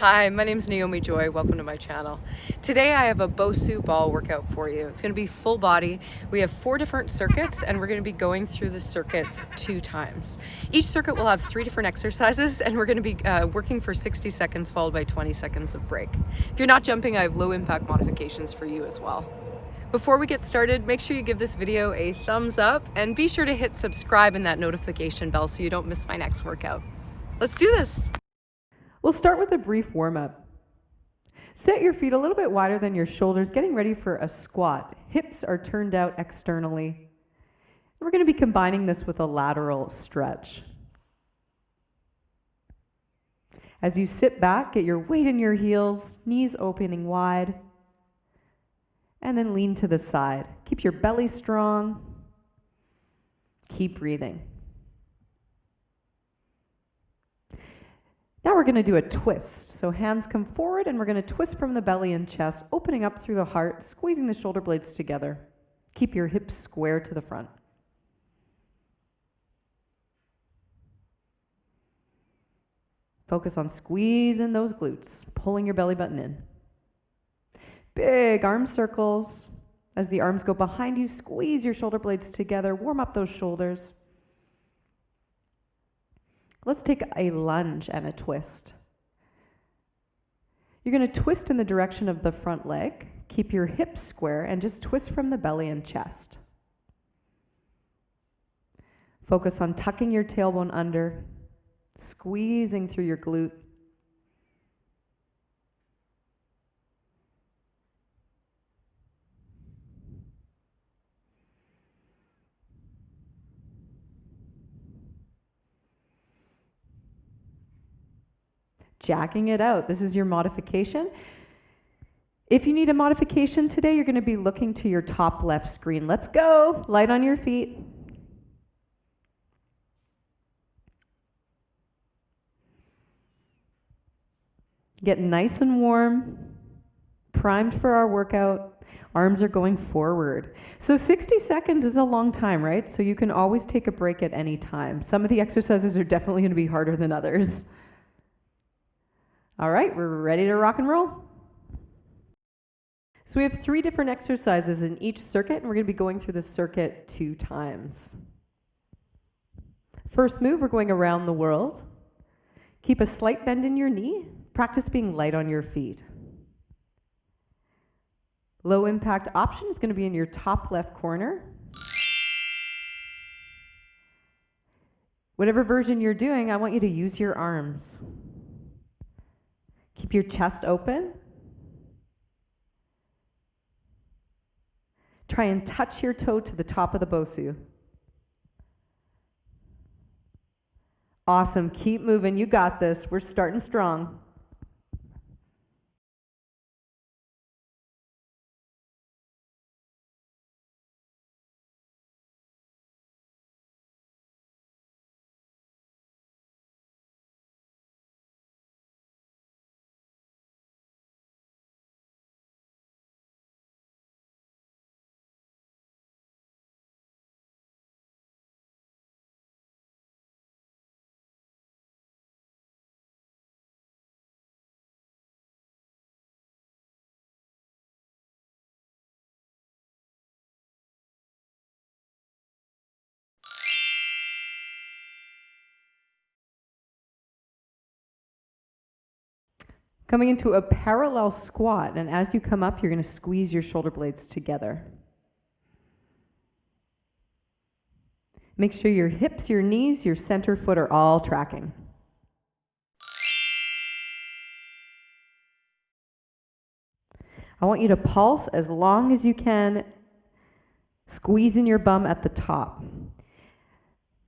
Hi, my name is Naomi Joy. Welcome to my channel. Today I have a Bosu ball workout for you. It's going to be full body. We have 4 different circuits and we're going to be going through the circuits 2 times. Each circuit will have 3 different exercises and we're going to be working for 60 seconds followed by 20 seconds of break. If you're not jumping, I have low impact modifications for you as well. Before we get started, make sure you give this video a thumbs up and be sure to hit subscribe and that notification bell so you don't miss my next workout. Let's do this. We'll start with a brief warm-up. Set your feet a little bit wider than your shoulders, getting ready for a squat. Hips are turned out externally. We're going to be combining this with a lateral stretch. As you sit back, get your weight in your heels, knees opening wide, and then lean to the side. Keep your belly strong. Keep breathing. Now we're going to do a twist. So hands come forward and we're going to twist from the belly and chest, opening up through the heart, squeezing the shoulder blades together. Keep your hips square to the front. Focus on squeezing those glutes, pulling your belly button in. Big arm circles. As the arms go behind you, squeeze your shoulder blades together, warm up those shoulders. Let's take a lunge and a twist. You're going to twist in the direction of the front leg. Keep your hips square and just twist from the belly and chest. Focus on tucking your tailbone under, squeezing through your glute. Jacking it out. This is your modification. If you need a modification today, you're going to be looking to your top left screen. Let's go. Light on your feet. Get nice and warm, primed for our workout. Arms are going forward. So 60 seconds is a long time, right? So you can always take a break at any time. Some of the exercises are definitely going to be harder than others. All right, we're ready to rock and roll. So we have 3 different exercises in each circuit, and we're going to be going through the circuit 2 times. First move, we're going around the world. Keep a slight bend in your knee. Practice being light on your feet. Low impact option is going to be in your top left corner. Whatever version you're doing, I want you to use your arms. Keep your chest open. Try and touch your toe to the top of the Bosu. Awesome. Keep moving. You got this. We're starting strong. Coming into a parallel squat, and as you come up, you're going to squeeze your shoulder blades together. Make sure your hips, your knees, your center foot are all tracking. I want you to pulse as long as you can, squeezing your bum at the top.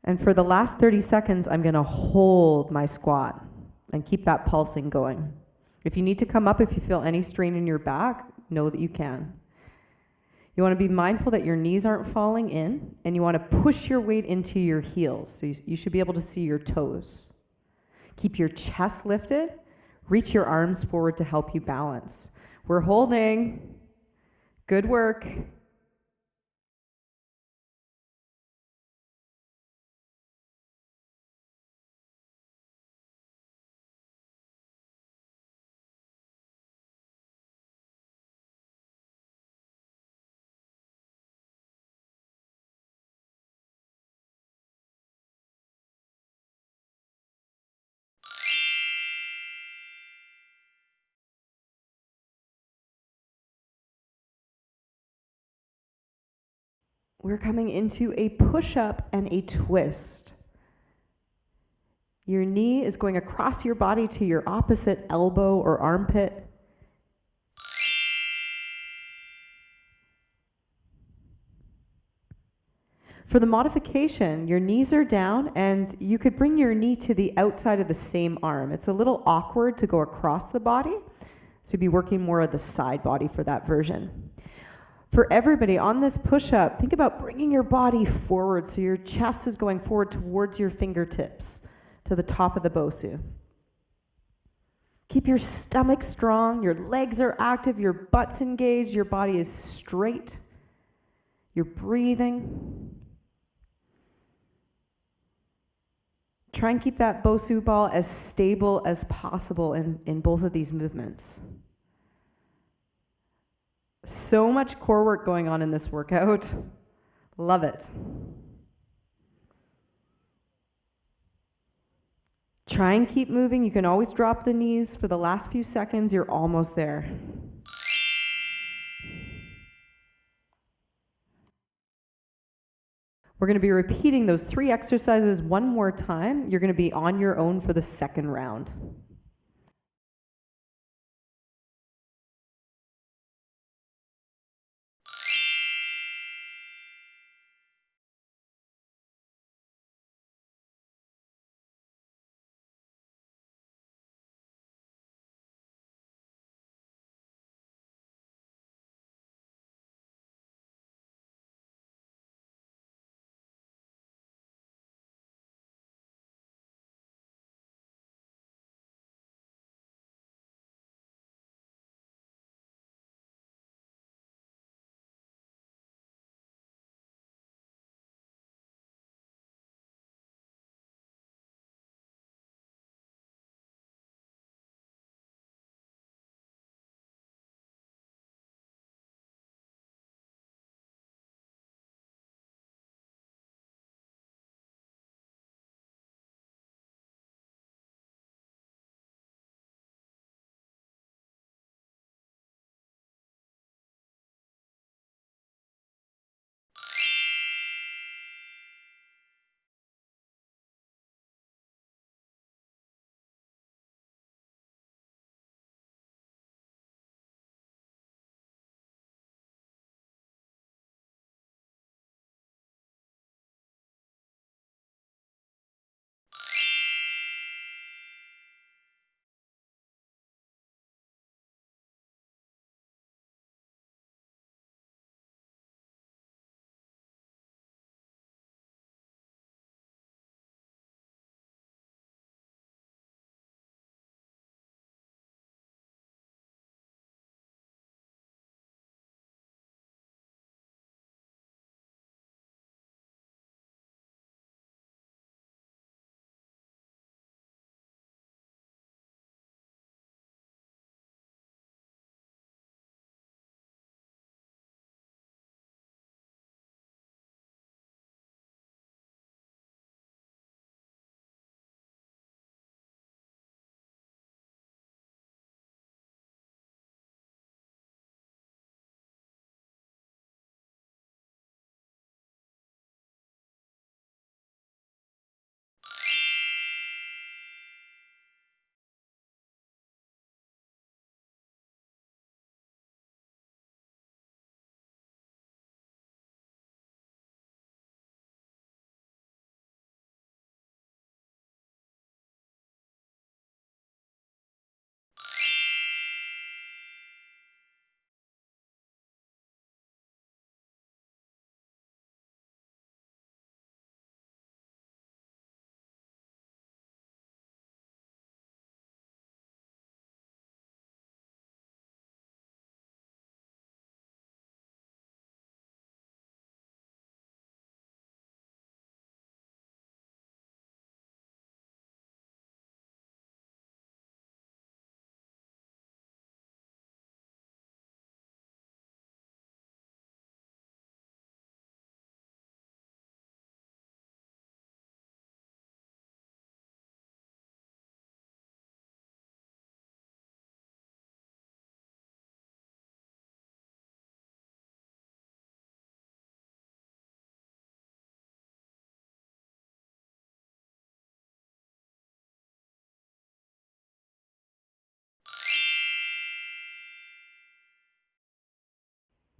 And for the last 30 seconds, I'm going to hold my squat and keep that pulsing going. If you need to come up, if you feel any strain in your back, know that you can. You want to be mindful that your knees aren't falling in, and you want to push your weight into your heels. So you should be able to see your toes. Keep your chest lifted. Reach your arms forward to help you balance. We're holding. Good work. We're coming into a push-up and a twist. Your knee is going across your body to your opposite elbow or armpit. For the modification, your knees are down and you could bring your knee to the outside of the same arm. It's a little awkward to go across the body, so you'd be working more of the side body for that version. For everybody on this push-up, think about bringing your body forward so your chest is going forward towards your fingertips to the top of the Bosu. Keep your stomach strong, your legs are active, your butt's engaged, your body is straight. You're breathing. Try and keep that Bosu ball as stable as possible in both of these movements. So much core work going on in this workout. Love it. Try and keep moving. You can always drop the knees for the last few seconds. You're almost there. We're going to be repeating those 3 exercises one more time. You're going to be on your own for the second round.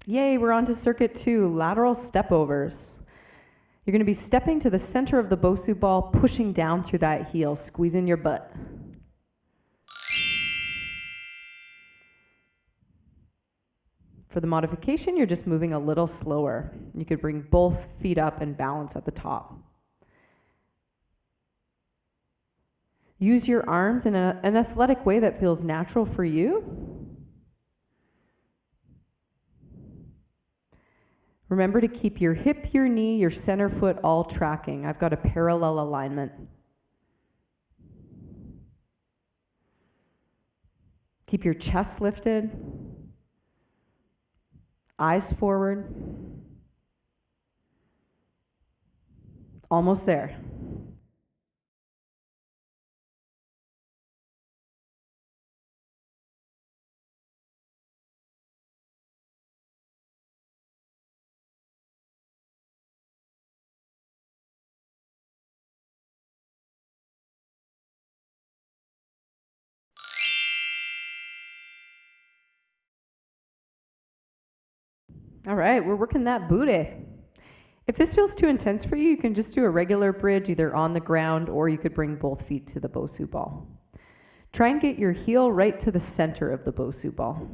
Yay, we're on to circuit 2, lateral step overs. You're going to be stepping to the center of the Bosu ball, pushing down through that heel, squeezing your butt. For the modification, you're just moving a little slower. You could bring both feet up and balance at the top. Use your arms in an athletic way that feels natural for you. Remember to keep your hip, your knee, your center foot all tracking. I've got a parallel alignment. Keep your chest lifted. Eyes forward. Almost there. All right, we're working that booty. If this feels too intense for you, you can just do a regular bridge either on the ground or you could bring both feet to the Bosu ball. Try and get your heel right to the center of the Bosu ball.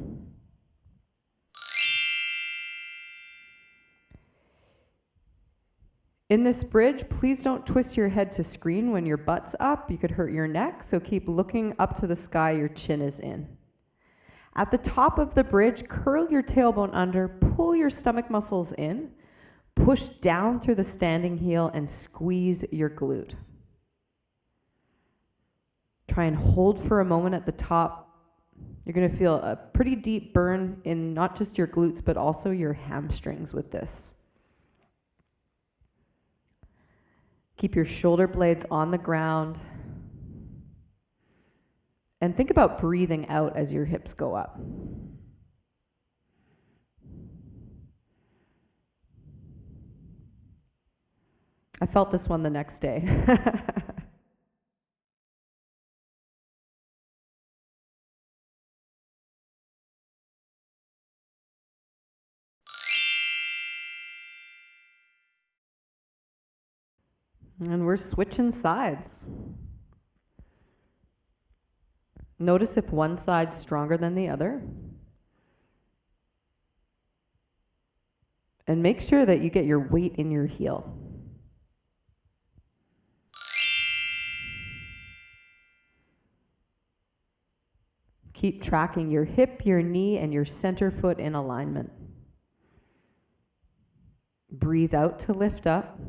In this bridge, please don't twist your head to screen when your butt's up. You could hurt your neck, so keep looking up to the sky your chin is in. At the top of the bridge, curl your tailbone under, pull your stomach muscles in, push down through the standing heel and squeeze your glute. Try and hold for a moment at the top. You're going to feel a pretty deep burn in not just your glutes, but also your hamstrings with this. Keep your shoulder blades on the ground. And think about breathing out as your hips go up. I felt this one the next day. And we're switching sides. Notice if one side's stronger than the other. And make sure that you get your weight in your heel. Keep tracking your hip, your knee, and your center foot in alignment. Breathe out to lift up.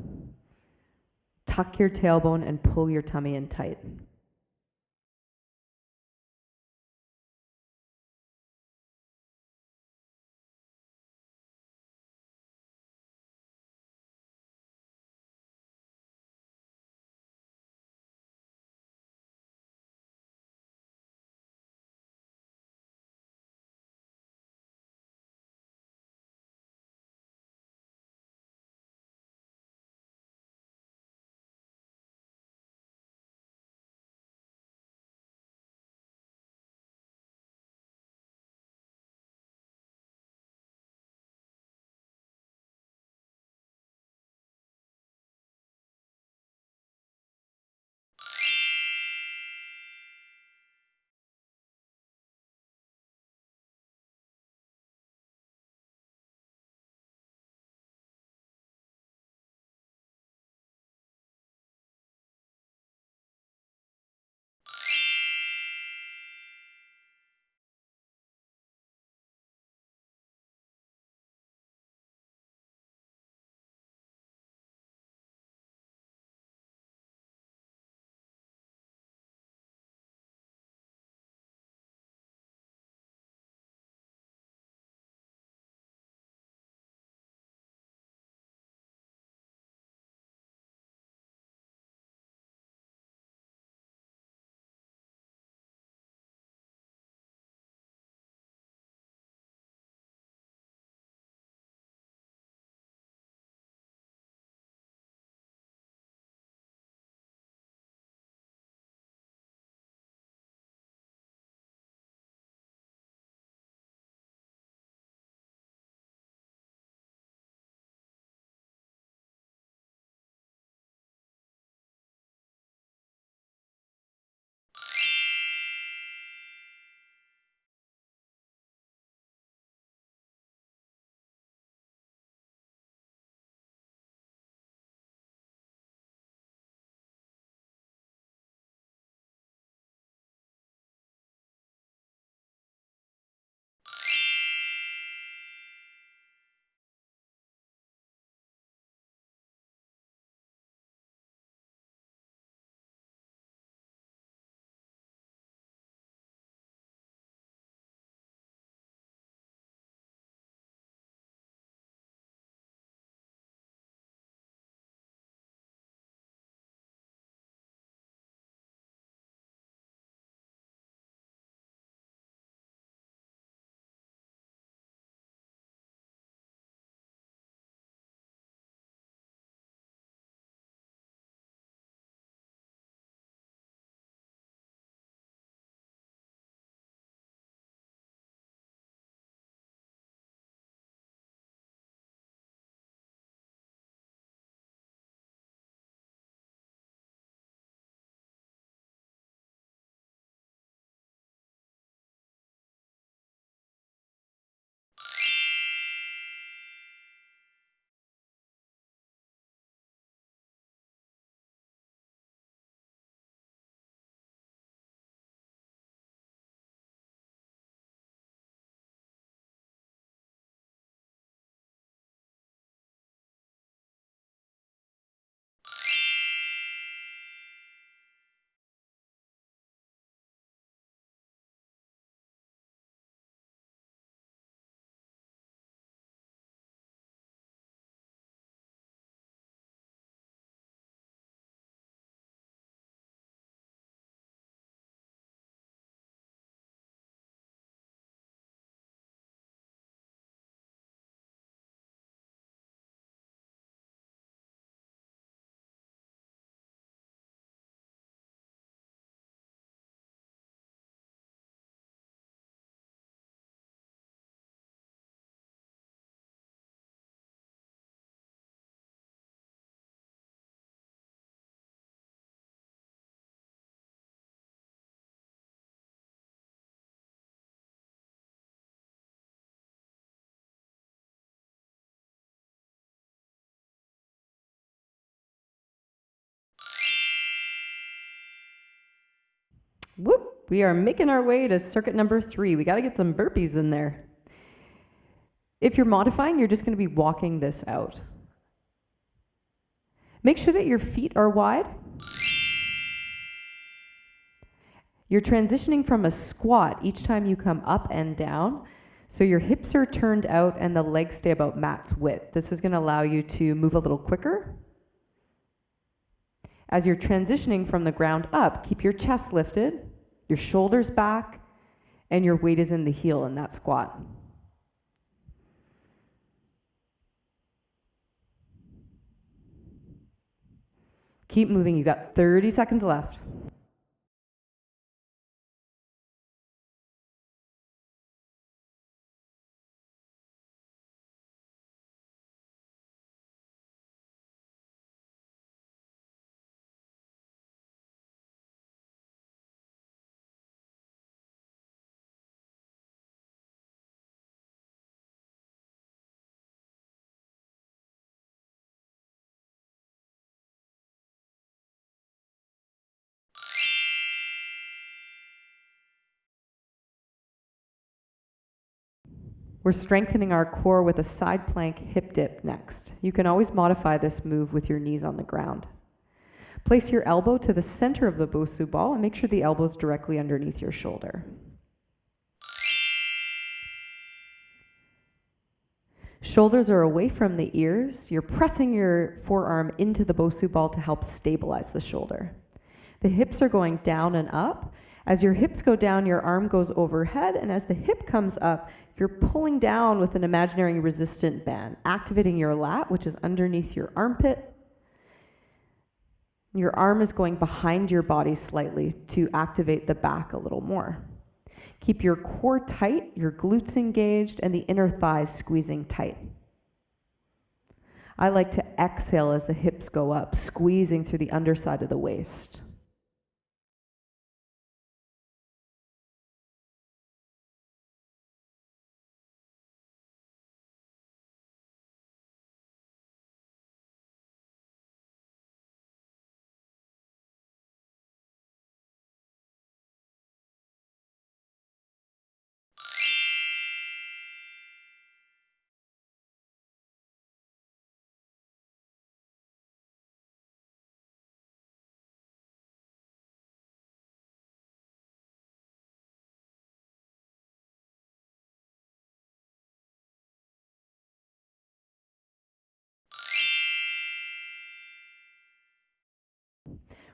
Tuck your tailbone and pull your tummy in tight. Whoop, we are making our way to circuit number 3. We got to get some burpees in there. If you're modifying, you're just going to be walking this out. Make sure that your feet are wide. You're transitioning from a squat each time you come up and down. So your hips are turned out and the legs stay about mat's width. This is going to allow you to move a little quicker. As you're transitioning from the ground up, keep your chest lifted, your shoulders back, and your weight is in the heel in that squat. Keep moving. You got 30 seconds left. We're strengthening our core with a side plank hip dip next. You can always modify this move with your knees on the ground. Place your elbow to the center of the Bosu ball and make sure the elbow is directly underneath your shoulder. Shoulders are away from the ears. You're pressing your forearm into the Bosu ball to help stabilize the shoulder. The hips are going down and up. As your hips go down, your arm goes overhead, and as the hip comes up, you're pulling down with an imaginary resistant band, activating your lat, which is underneath your armpit. Your arm is going behind your body slightly to activate the back a little more. Keep your core tight, your glutes engaged, and the inner thighs squeezing tight. I like to exhale as the hips go up, squeezing through the underside of the waist.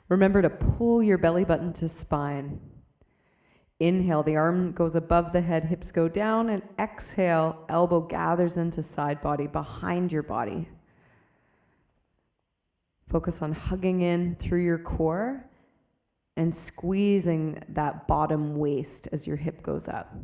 Remember to pull your belly button to spine. Inhale, the arm goes above the head, hips go down, and exhale, elbow gathers into side body behind your body. Focus on hugging in through your core and squeezing that bottom waist as your hip goes up.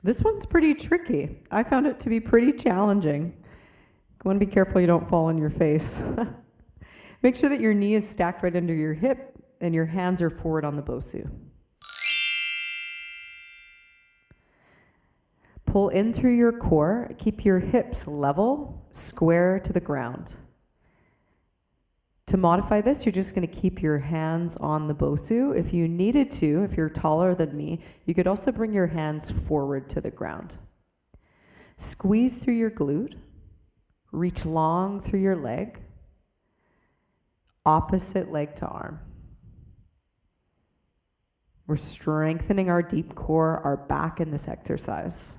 This one's pretty tricky. I found it to be pretty challenging. You want to be careful you don't fall on your face. Make sure that your knee is stacked right under your hip and your hands are forward on the Bosu. Pull in through your core. Keep your hips level, square to the ground. To modify this, you're just going to keep your hands on the Bosu. If you needed to, if you're taller than me, you could also bring your hands forward to the ground. Squeeze through your glute. Reach long through your leg. Opposite leg to arm. We're strengthening our deep core, our back in this exercise.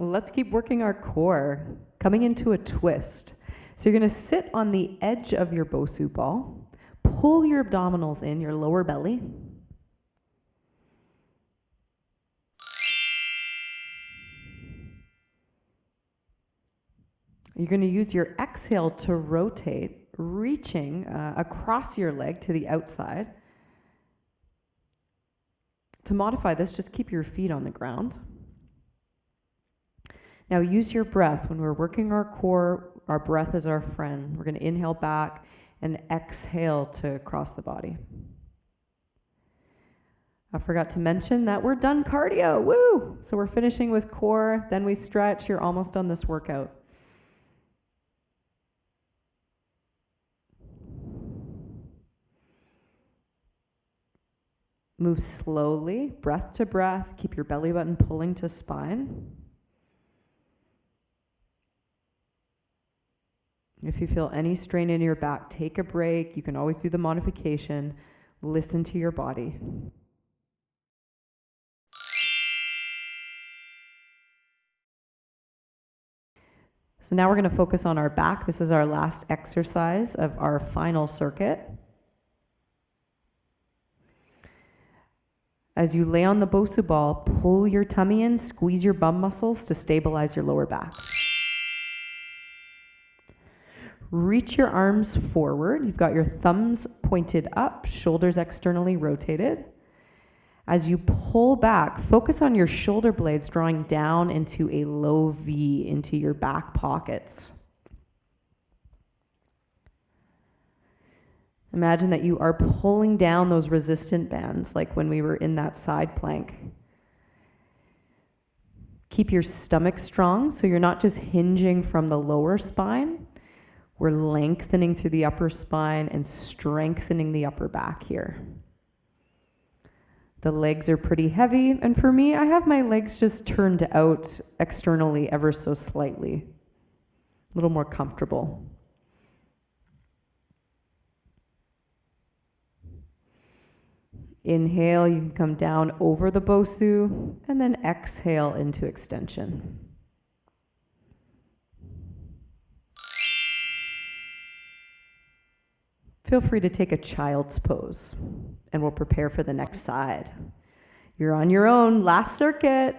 Let's keep working our core, coming into a twist. So you're going to sit on the edge of your Bosu ball, pull your abdominals in, your lower belly. You're going to use your exhale to rotate, reaching across your leg to the outside. To modify this, just keep your feet on the ground. Now use your breath. When we're working our core, our breath is our friend. We're going to inhale back and exhale to cross the body. I forgot to mention that we're done cardio. Woo! So we're finishing with core, then we stretch. You're almost done this workout. Move slowly, breath to breath. Keep your belly button pulling to spine. If you feel any strain in your back, take a break. You can always do the modification. Listen to your body. So now we're going to focus on our back. This is our last exercise of our final circuit. As you lay on the Bosu ball, pull your tummy in, squeeze your bum muscles to stabilize your lower back. Reach your arms forward. You've got your thumbs pointed up, shoulders externally rotated. As you pull back, focus on your shoulder blades drawing down into a low V into your back pockets. Imagine that you are pulling down those resistant bands like when we were in that side plank. Keep your stomach strong so you're not just hinging from the lower spine. We're lengthening through the upper spine and strengthening the upper back here. The legs are pretty heavy, and for me, I have my legs just turned out externally ever so slightly. A little more comfortable. Inhale, you can come down over the Bosu, and then exhale into extension. Feel free to take a child's pose, and we'll prepare for the next side. You're on your own, last circuit.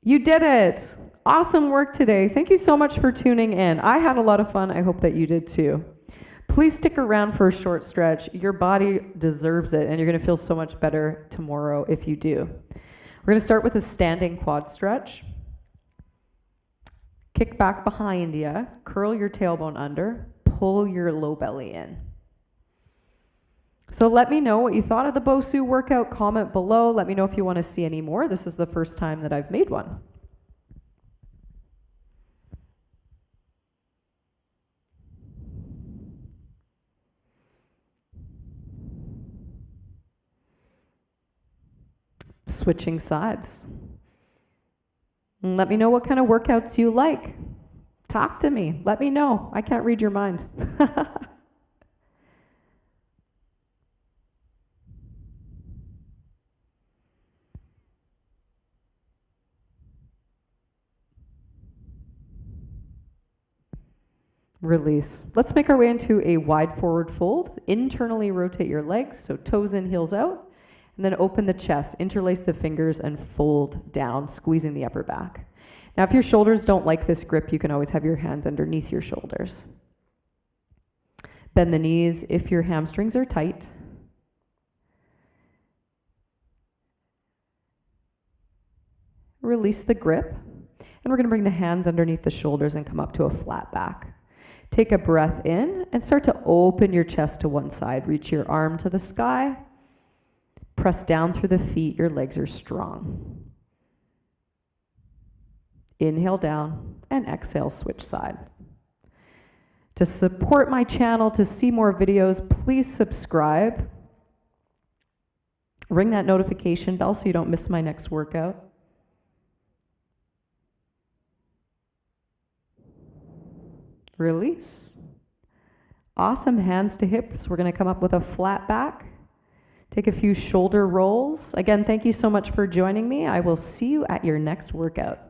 You did it. Awesome work today. Thank you so much for tuning in. I had a lot of fun. I hope that you did too. Please stick around for a short stretch. Your body deserves it, and you're going to feel so much better tomorrow if you do. We're going to start with a standing quad stretch. Kick back behind you, curl your tailbone under, pull your low belly in. So let me know what you thought of the Bosu workout. Comment below. Let me know if you want to see any more. This is the first time that I've made one. Switching sides. And let me know what kind of workouts you like. Talk to me. Let me know. I can't read your mind. Release. Let's make our way into a wide forward fold. Internally rotate your legs, so toes in, heels out. And then open the chest, interlace the fingers, and fold down, squeezing the upper back. Now, if your shoulders don't like this grip, you can always have your hands underneath your shoulders. Bend the knees if your hamstrings are tight. Release the grip. And we're going to bring the hands underneath the shoulders and come up to a flat back. Take a breath in and start to open your chest to one side. Reach your arm to the sky. Press down through the feet. Your legs are strong. Inhale down and exhale, switch side. To support my channel, to see more videos, please subscribe. Ring that notification bell so you don't miss my next workout. Release. Awesome, hands to hips. We're going to come up with a flat back. Take a few shoulder rolls. Again, thank you so much for joining me. I will see you at your next workout.